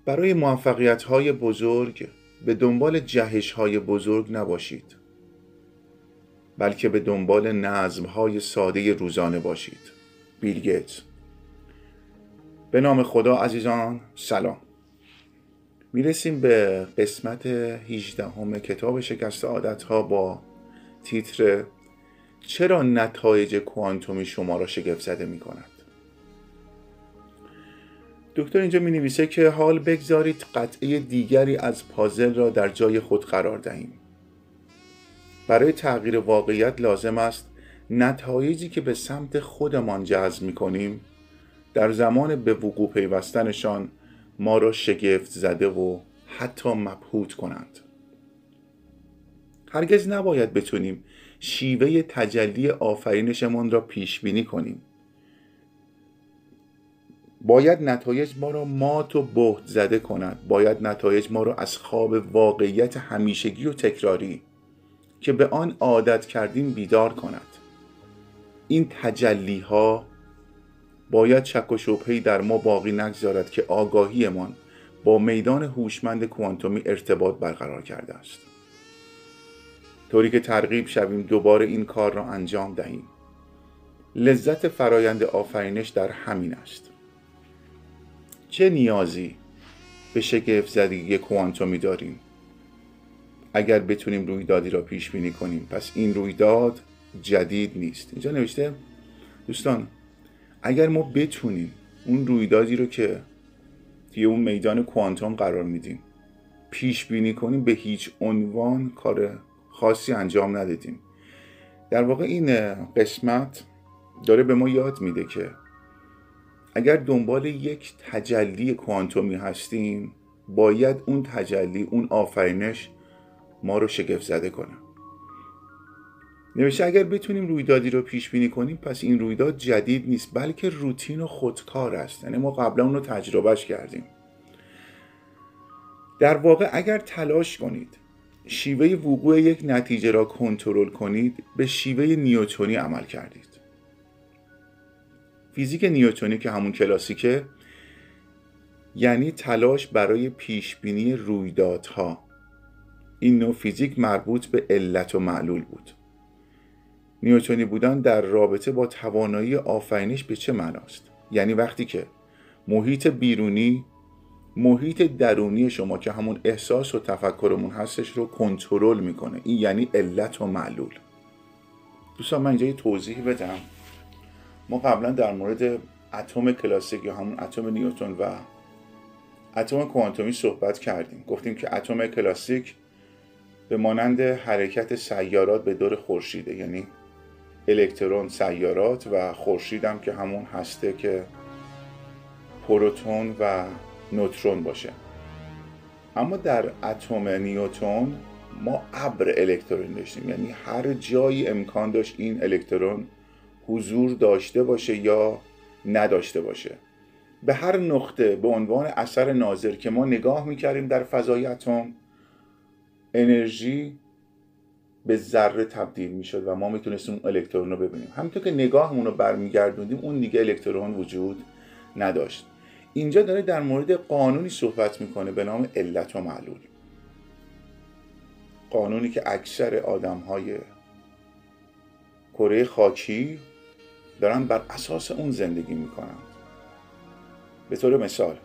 برای موفقیت‌های بزرگ به دنبال جهش‌های بزرگ نباشید، بلکه به دنبال نظم‌های ساده روزانه باشید. بیل گیتس. به نام خدا عزیزان، سلام. میرسیم به قسمت 18 کتاب شکست عادت‌ها با تیتر چرا نتایج کوانتومی شما را شگفت زده می کند. دکتر اینجا می نویسه که حال بگذارید قطعه دیگری از پازل را در جای خود قرار دهیم. برای تغییر واقعیت لازم است نتایجی که به سمت خودمان جذب می کنیم در زمان به وقوع پیوستنشان ما را شگفت زده و حتی مبهوت کنند. هرگز نباید بتونیم شیوه تجلی آفرینشمان را پیش بینی کنیم. باید نتایج ما را مات و بهت زده کند. باید نتایج ما را از خواب واقعیت همیشگی و تکراری که به آن عادت کردیم بیدار کند. این تجلی ها باید شک و شبهه‌ای در ما باقی نگذارد که آگاهیمان با میدان هوشمند کوانتومی ارتباط برقرار کرده است، طوری که ترغیب شویم دوباره این کار را انجام دهیم. لذت فرایند آفرینش در همین است. چه نیازی به شگفت زدگی کوانتومی داریم؟ اگر بتونیم رویدادی را پیش بینی کنیم، پس این رویداد جدید نیست. اینجا نوشته دوستان، اگر ما بتونیم اون رویدادی رو که توی اون میدان کوانتوم قرار میدیم پیش بینی کنیم، به هیچ عنوان کار خاصی انجام ندادیم. در واقع این قسمت داره به ما یاد میده که اگر دنبال یک تجلی کوانتومی هستیم، باید اون تجلی، اون آفرینش ما رو شگفت زده کنه. نوشته اگر بتونیم رویدادی رو پیش بینی کنیم، پس این رویداد جدید نیست، بلکه روتین و خودکار است. یعنی ما قبلا اون رو تجربهش کردیم. در واقع اگر تلاش کنید شیوه وقوع یک نتیجه را کنترل کنید، به شیوه نیوتنی عمل کردید. فیزیک نیوتنی که همون کلاسیکه، یعنی تلاش برای پیش بینی رویدادها. این نوع فیزیک مربوط به علت و معلول بود. نیوتنی بودن در رابطه با توانایی آفرینش به چه معناست؟ یعنی وقتی که محیط بیرونی محیط درونی شما که همون احساس و تفکرمون هستش رو کنترل میکنه. این یعنی علت و معلول. دوستان من اینجا یه توضیح بدم. ما قبلا در مورد اتم کلاسیک یا همون اتم نیوتن و اتم کوانتومی صحبت کردیم. گفتیم که اتم کلاسیک به مانند حرکت سیارات به دور خورشیده، یعنی الکترون سیارات و خورشید هم که همون هسته که پروتون و نوترون باشه. اما در اتم نیوتن ما ابر الکترون داشتیم، یعنی هر جایی امکان داشت این الکترون حضور داشته باشه یا نداشته باشه. به هر نقطه به عنوان اثر ناظر که ما نگاه میکردیم در فضای اتم، انرژی به ذره تبدیل میشد و ما میتونستیم اون الکترون رو ببینیم. همونطور که نگاهمون رو برمیگردوندیم، اون دیگه الکترون وجود نداشت. اینجا داره در مورد قانونی صحبت میکنه به نام علت و معلول. قانونی که اکثر آدم‌های کره خاکی دارن بر اساس اون زندگی میکنن. به طور مثال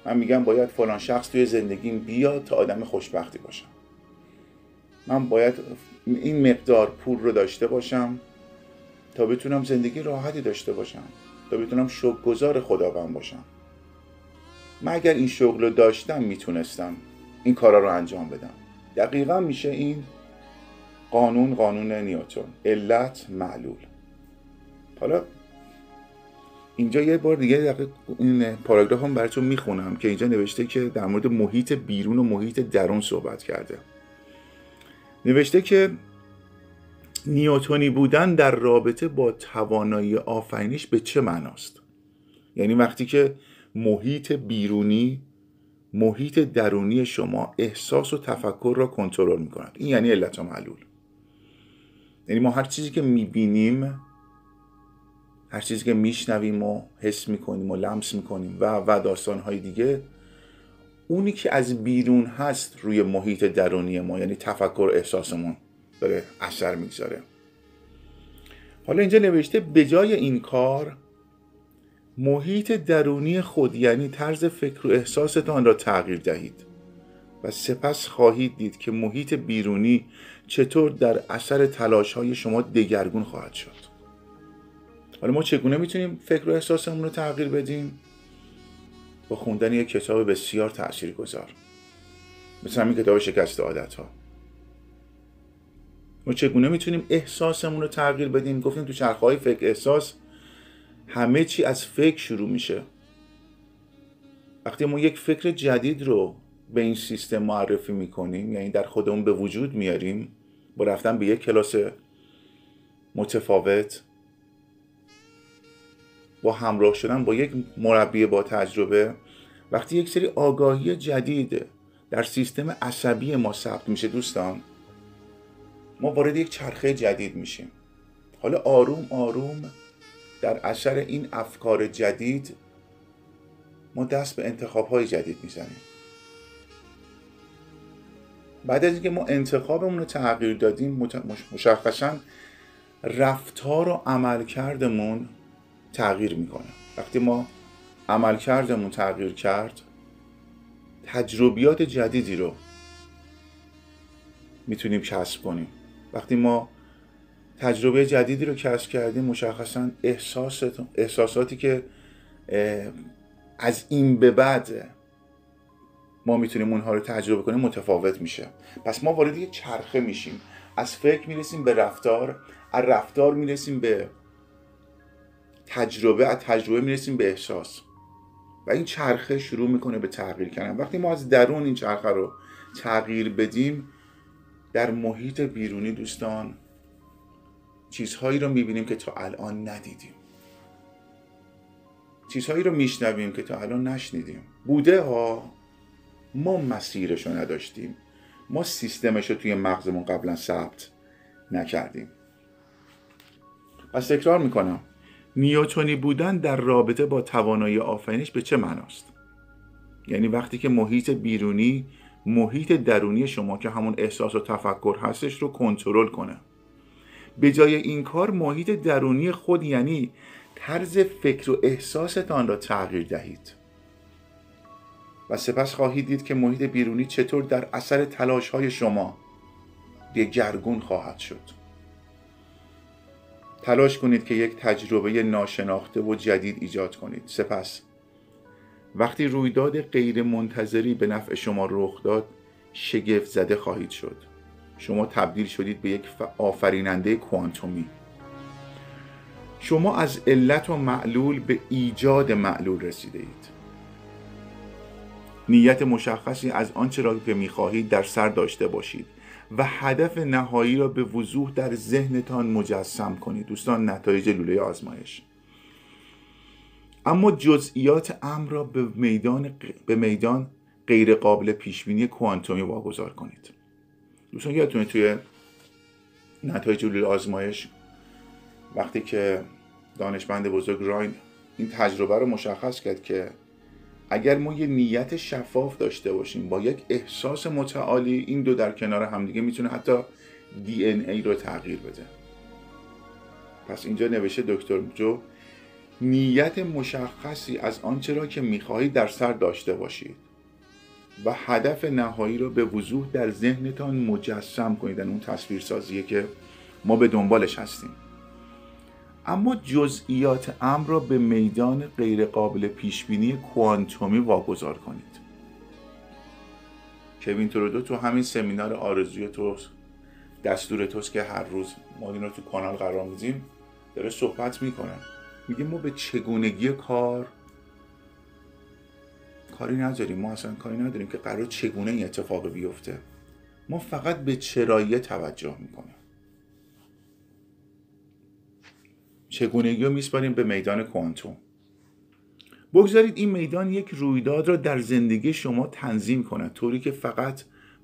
من میگم باید فلان شخص توی زندگیم بیاد تا آدم خوشبختی باشم. من باید این مقدار پول رو داشته باشم تا بتونم زندگی راحتی داشته باشم، تا بتونم شکرگزار خداوند باشم. من اگر این شغل رو داشتم میتونستم این کارا رو انجام بدم. دقیقا میشه این قانون نیوتن، علت معلول. حالا اینجا یه بار دیگه این پاراگراف هم براتون میخونم که اینجا نوشته که در مورد محیط بیرون و محیط درون صحبت کرده. نوشته که نیوتنی بودن در رابطه با توانایی آفرینش به چه معناست؟ یعنی وقتی که محیط بیرونی محیط درونی شما احساس و تفکر را کنترل میکند. این یعنی علت و معلول. یعنی ما هر چیزی که میبینیم، هر چیزی که میشنویم و حس میکنیم و لمس میکنیم و داستانهای دیگه، اونی که از بیرون هست روی محیط درونی ما، یعنی تفکر، احساسمون داره اثر میگذاره. حالا اینجا نوشته به جای این کار محیط درونی خود، یعنی طرز فکر و احساستان را تغییر دهید و سپس خواهید دید که محیط بیرونی چطور در اثر تلاش‌های شما دگرگون خواهد شد. حالا ما چگونه میتونیم فکر و احساسمون رو تغییر بدیم؟ با خوندن یک کتاب بسیار تاثیرگذار مثل همین کتاب شکست عادت‌ها. ما چگونه میتونیم احساسمون رو تغییر بدیم؟ گفتیم تو چرخه‌های فکر احساس همه چی از فکر شروع میشه. وقتی ما یک فکر جدید رو به این سیستم معرفی میکنیم، یعنی در خودمون به وجود میاریم با رفتن به یک کلاس متفاوت، با همراه شدن با یک مربی با تجربه، وقتی یک سری آگاهی جدید در سیستم عصبی ما ثبت میشه دوستان، ما وارد یک چرخه جدید میشیم. حالا آروم آروم در اثر این افکار جدید ما دست به انتخاب‌های جدید میزنیم. بعد از اینکه ما انتخابمون رو تغییر دادیم، مشخصاً رفتار و عملکردمون تغییر میکنه. وقتی ما عملکردمون تغییر کرد، تجربیات جدیدی رو میتونیم کسب کنیم. وقتی ما تجربه جدیدی رو کسب کردیم، مشخصاً احساساتی که از این به بعد ما میتونیم اونها رو تجربه کنیم متفاوت میشه. پس ما وارد یک چرخه میشیم، از فکر میرسیم به رفتار، از رفتار میرسیم به تجربه، از تجربه میرسیم به احساس و این چرخه شروع میکنه به تغییر کردن. وقتی ما از درون این چرخه رو تغییر بدیم، در محیط بیرونی دوستان چیزهایی رو میبینیم که تا الان ندیدیم، چیزهایی رو میشنویم که تا الان نشنیدیم. بوده ها، ما مسیرش رو نداشتیم، ما سیستمش رو توی مغزمون قبلا ثبت نکردیم. پس تکرار میکنم، نیوتنی بودن در رابطه با توانایی آفرینش به چه معناست؟ یعنی وقتی که محیط بیرونی محیط درونی شما که همون احساس و تفکر هستش رو کنترل کنه. به جای این کار محیط درونی خود، یعنی طرز فکر و احساستان را تغییر دهید و سپس خواهید دید که محیط بیرونی چطور در اثر تلاش‌های شما دگرگون خواهد شد. تلاش کنید که یک تجربه ناشناخته و جدید ایجاد کنید. سپس وقتی رویداد غیر منتظری به نفع شما رخ داد، شگفت زده خواهید شد. شما تبدیل شدید به یک آفریننده کوانتومی. شما از علت و معلول به ایجاد معلول رسیده اید. نیت مشخصی از آنچه را که می‌خواهید در سر داشته باشید و هدف نهایی را به وضوح در ذهنتان مجسم کنید. دوستان، نتایج لوله آزمایش. اما جزئیات امر را به میدان غیر قابل پیشبینی کوانتومی واگذار کنید. دوستان یادتونه توی نتایج لوله آزمایش وقتی که دانشمند بزرگ راین این تجربه رو مشخص کرد که اگر ما یه نیت شفاف داشته باشیم با یک احساس متعالی، این دو در کنار همدیگه میتونه حتی DNA رو تغییر بده. پس اینجا نوشته دکتر جو، نیت مشخصی از آنچه را که میخواهید در سر داشته باشید و هدف نهایی را به وضوح در ذهنتان مجسم کنید. اون تصویر سازیه که ما به دنبالش هستیم. اما جزئیات امر را به میدان غیر قابل پیشبینی کوانتومی واگذار کنید. کوین ترودو تو همین سمینار آرزوی توست، دستور توست که هر روز ما این رو تو کانال قرار میدیم، داره صحبت میکنه. میگه ما به چگونگی کاری نداریم، ما اصلا کاری نداریم که قرار چگونه این اتفاق بیفته. ما فقط به چراییه توجه میکنیم. چگونگی رو میسپاریم به میدان کوانتوم. بگذارید این میدان یک رویداد را در زندگی شما تنظیم کند طوری که فقط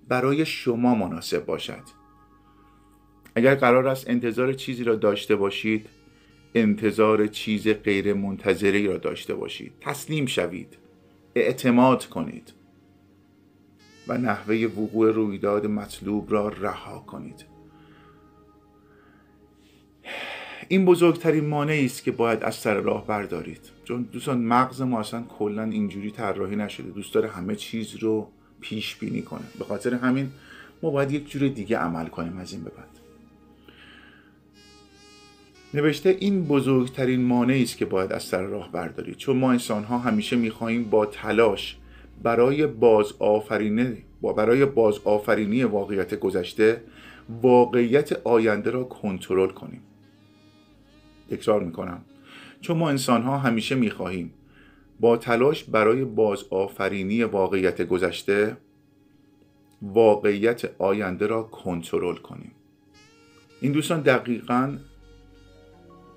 برای شما مناسب باشد. اگر قرار است انتظار چیزی را داشته باشید، انتظار چیز غیر منتظری را داشته باشید. تسلیم شوید، اعتماد کنید. و نحوه وقوع رویداد مطلوب را رها کنید. این بزرگترین مانعی است که باید از سر راه بردارید، چون دوستان مغز ما اصلا کلا اینجوری طراحی نشده، دوست داره همه چیز رو پیش بینی کنه. به خاطر همین ما باید یک جور دیگه عمل کنیم از این به بعد. نوشته این بزرگترین مانعی است که باید از سر راه بردارید، چون ما انسان‌ها همیشه می‌خواهیم با تلاش برای بازآفرینی واقعیت گذشته واقعیت آینده را کنترل کنیم. تکرار میکنم، چون ما انسان‌ها همیشه می‌خواهیم با تلاش برای بازآفرینی واقعیت گذشته واقعیت آینده را کنترل کنیم. این دوستان دقیقاً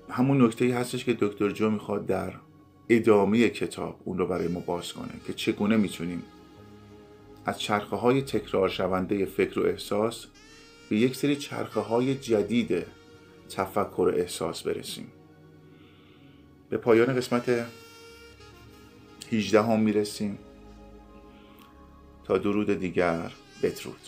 همون نکته‌ای هستش که دکتر جو میخواد در ادامه کتاب اون رو برای ما باز کنه که چگونه میتونیم از چرخه‌های تکرار شونده فکر و احساس به یک سری چرخه‌های جدید تفکر و احساس برسیم. به پایان قسمت 18 هم میرسیم. تا درود دیگر، بدرود.